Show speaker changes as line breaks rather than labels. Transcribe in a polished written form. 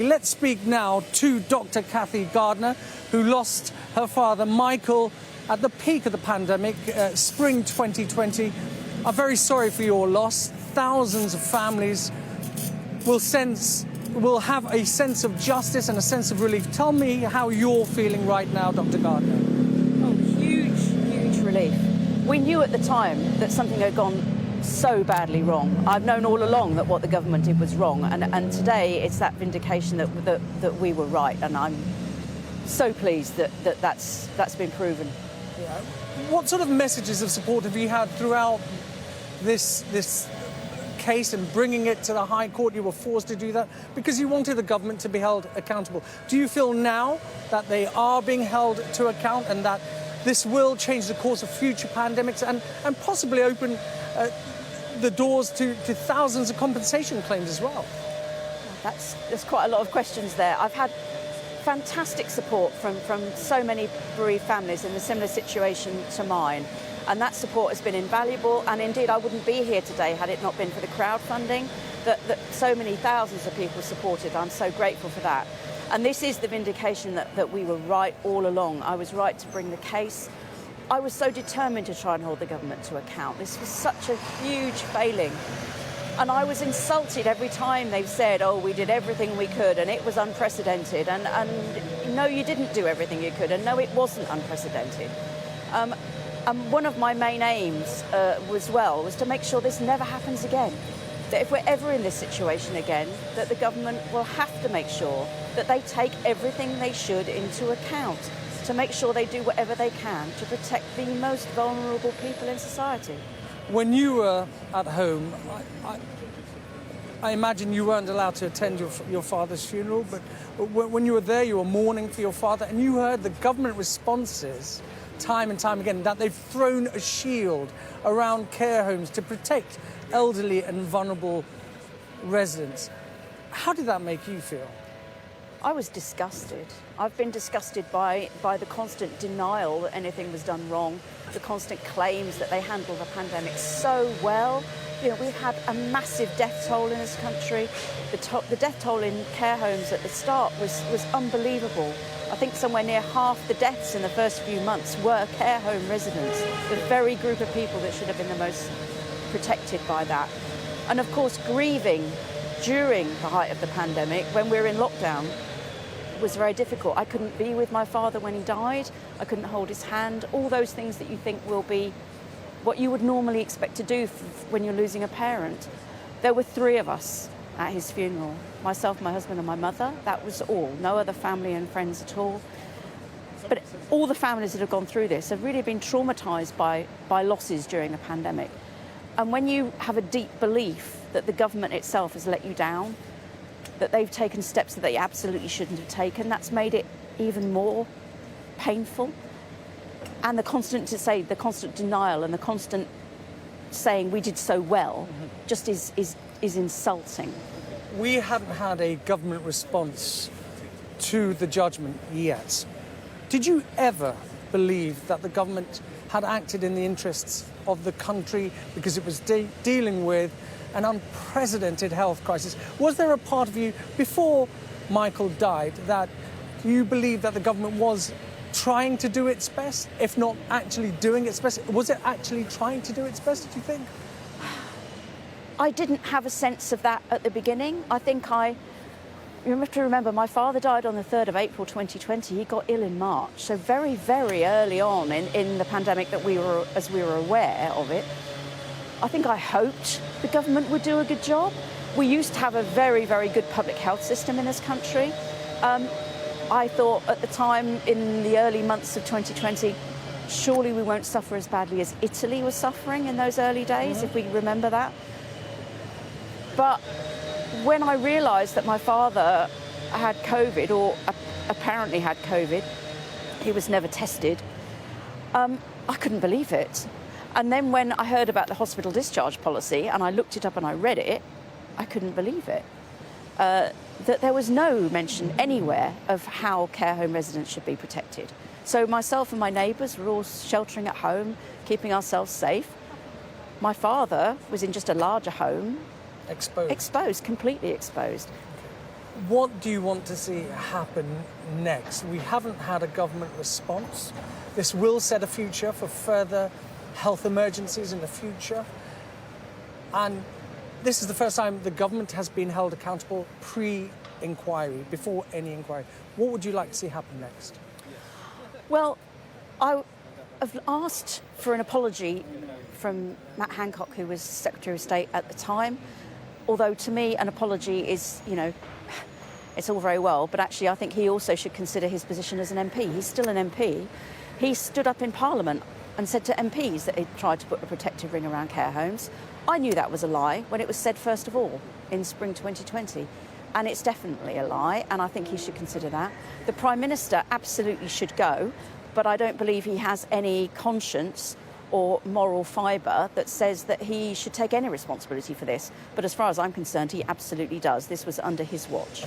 Let's speak now to Dr. Cathy Gardner, who lost her father, Michael, at the peak of the pandemic, spring 2020. I'm very sorry for your loss. Thousands of families will have a sense of justice and a sense of relief. Tell me how you're feeling right now, Dr. Gardner.
Oh, huge relief. We knew at the time that something had gone so badly wrong. I've known all along that what the government did was wrong, and today it's that vindication that we were right, and I'm so pleased that's been proven.
Yeah. What sort of messages of support have you had throughout this case and bringing it to the High Court? You were forced to do that because you wanted the government to be held accountable. Do you feel now that they are being held to account and that this will change the course of future pandemics and possibly open the doors to thousands of compensation claims as well?
There's quite a lot of questions there. I've had fantastic support from so many bereaved families in a similar situation to mine, and that support has been invaluable, and indeed I wouldn't be here today had it not been for the crowdfunding that so many thousands of people supported. I'm so grateful for that. And this is the vindication that we were right all along. I was right to bring the case. I was so determined to try and hold the government to account. This was such a huge failing. And I was insulted every time they've said, oh, we did everything we could and it was unprecedented. And no, you didn't do everything you could. And no, it wasn't unprecedented. And one of my main aims was to make sure this never happens again. That if we're ever in this situation again, that the government will have to make sure that they take everything they should into account, to make sure they do whatever they can to protect the most vulnerable people in society.
When you were at home, I imagine you weren't allowed to attend your father's funeral, but when you were there, you were mourning for your father, and you heard the government responses time and time again that they've thrown a shield around care homes to protect elderly and vulnerable residents. How did that make you feel?
I was disgusted. I've been disgusted by the constant denial that anything was done wrong, the constant claims that they handled the pandemic so well. You know, we've had a massive death toll in this country. The death toll in care homes at the start was unbelievable. I think somewhere near half the deaths in the first few months were care home residents, the very group of people that should have been the most protected by that. And of course, grieving during the height of the pandemic, when we were in lockdown, was very difficult. I couldn't be with my father when he died. I couldn't hold his hand. All those things that you think will be what you would normally expect to do when you're losing a parent. There were 3 of us at his funeral. Myself, my husband and my mother. That was all. No other family and friends at all. But all the families that have gone through this have really been traumatised by losses during the pandemic. And when you have a deep belief that the government itself has let you down, that they've taken steps that they absolutely shouldn't have taken, that's made it even more painful. And the constant denial and the constant saying we did so well just is insulting.
We haven't had a government response to the judgment yet. Did you ever believe that the government had acted in the interests of the country because it was dealing with an unprecedented health crisis? Was there a part of you before Michael died that you believed that the government was trying to do its best, if not actually doing its best? Was it actually trying to do its best, do you think?
I didn't have a sense of that at the beginning. You have to remember, my father died on the 3rd of April 2020. He got ill in March. So very, very early on in the pandemic as we were aware of it, I think I hoped the government would do a good job. We used to have a very, very good public health system in this country. I thought at the time, in the early months of 2020, surely we won't suffer as badly as Italy was suffering in those early days, if we remember that. But when I realised that my father had COVID, or apparently had COVID, he was never tested, I couldn't believe it. And then when I heard about the hospital discharge policy and I looked it up and I read it, I couldn't believe it. That there was no mention anywhere of how care home residents should be protected. So myself and my neighbours were all sheltering at home, keeping ourselves safe. My father was in just a larger home.
Exposed?
Exposed, completely exposed.
What do you want to see happen next? We haven't had a government response. This will set a future for further health emergencies in the future. And this is the first time the government has been held accountable pre-inquiry, before any inquiry. What would you like to see happen next?
Well, I have asked for an apology from Matt Hancock, who was Secretary of State at the time. Although to me, an apology is, it's all very well, but actually I think he also should consider his position as an MP. He's still an MP. He stood up in Parliament and said to MPs that he'd tried to put a protective ring around care homes. I knew that was a lie when it was said first of all in spring 2020. And it's definitely a lie, and I think he should consider that. The Prime Minister absolutely should go, but I don't believe he has any conscience or moral fibre that says that he should take any responsibility for this. But as far as I'm concerned, he absolutely does. This was under his watch.